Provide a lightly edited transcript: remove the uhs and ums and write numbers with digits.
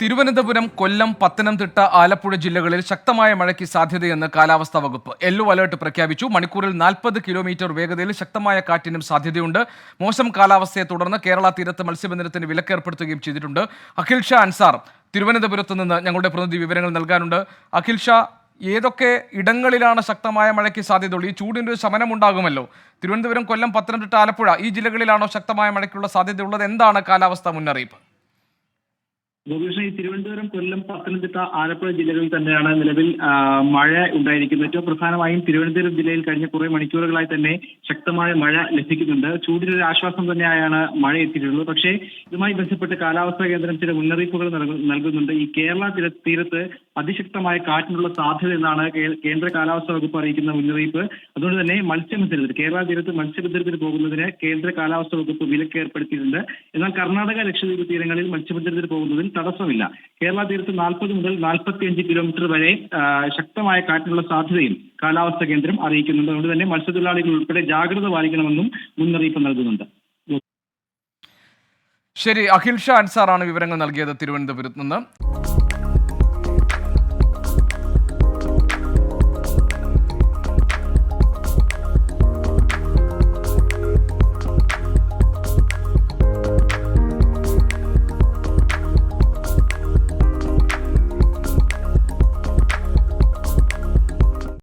തിരുവനന്തപുരം, കൊല്ലം, പത്തനംതിട്ട, ആലപ്പുഴ ജില്ലകളിൽ ശക്തമായ മഴയ്ക്ക് സാധ്യതയെന്ന് കാലാവസ്ഥാ വകുപ്പ് യെല്ലോ അലർട്ട് പ്രഖ്യാപിച്ചു. മണിക്കൂറിൽ 40 കിലോമീറ്റർ വേഗതയിൽ ശക്തമായ കാറ്റിനും സാധ്യതയുണ്ട്. മോശം കാലാവസ്ഥയെ തുടർന്ന് കേരള തീരത്ത് മത്സ്യബന്ധനത്തിന് വിലക്കേർപ്പെടുത്തുകയും ചെയ്തിട്ടുണ്ട്. അഖിൽ ഷാ അൻസാർ തിരുവനന്തപുരത്ത് നിന്ന് ഞങ്ങളുടെ പ്രതിനിധി വിവരങ്ങൾ നൽകാനുണ്ട്. അഖിൽ ഷാ, ഏതൊക്കെ ഇടങ്ങളിലാണ് ശക്തമായ മഴയ്ക്ക് സാധ്യതയുള്ളൂ? ഈ ചൂടിൻ്റെ ഒരു ശമനം ഉണ്ടാകുമല്ലോ. തിരുവനന്തപുരം, കൊല്ലം, പത്തനംതിട്ട, ആലപ്പുഴ ഈ ജില്ലകളിലാണോ ശക്തമായ മഴയ്ക്കുള്ള സാധ്യതയുള്ളത്? എന്താണ് കാലാവസ്ഥാ മുന്നറിയിപ്പ്? ഈ തിരുവനന്തപുരം, കൊല്ലം, പത്തനംതിട്ട, ആലപ്പുഴ ജില്ലകളിൽ തന്നെയാണ് നിലവിൽ മഴ ഉണ്ടായിരിക്കുന്നത്. ഏറ്റവും പ്രധാനമായും തിരുവനന്തപുരം ജില്ലയിൽ കഴിഞ്ഞ കുറെ മണിക്കൂറുകളായി തന്നെ ശക്തമായ മഴ ലഭിക്കുന്നുണ്ട്. ചൂടിനൊരു ആശ്വാസം തന്നെയാണ് മഴ എത്തിയിട്ടുള്ളത്. പക്ഷേ ഇതുമായി ബന്ധപ്പെട്ട് കാലാവസ്ഥാ കേന്ദ്രം ചില മുന്നറിയിപ്പുകൾ നൽകുന്നുണ്ട്. ഈ കേരള തീരത്ത് അതിശക്തമായ കാറ്റിനുള്ള സാധ്യത എന്നാണ് കേന്ദ്ര കാലാവസ്ഥാ വകുപ്പ് അറിയിക്കുന്ന മുന്നറിയിപ്പ്. അതുകൊണ്ട് തന്നെ മത്സ്യബന്ധനത്തിന്, കേരള തീരത്ത് മത്സ്യബന്ധനത്തിന് പോകുന്നതിന് കേന്ദ്ര കാലാവസ്ഥാ വകുപ്പ് വിലക്ക് ഏർപ്പെടുത്തിയിട്ടുണ്ട്. എന്നാൽ കർണാടക, ലക്ഷദ്വീപ് തീരങ്ങളിൽ മത്സ്യബന്ധനത്തിന് പോകുന്നതിൽ തടസ്സമില്ല. കേരള തീരത്ത് 40 മുതൽ 45 കിലോമീറ്റർ വരെ ശക്തമായ കാറ്റിനുള്ള സാധ്യതയും കാലാവസ്ഥാ കേന്ദ്രം അറിയിക്കുന്നുണ്ട്. അതുകൊണ്ട് തന്നെ മത്സ്യത്തൊഴിലാളികൾ ഉൾപ്പെടെ ജാഗ്രത പാലിക്കണമെന്നും മുന്നറിയിപ്പ് നൽകുന്നുണ്ട്. ശരി, അഖിൽ ഷാ അൻസാറാണ് വിവരങ്ങൾ നൽകിയത് തിരുവനന്തപുരത്ത് നിന്ന്.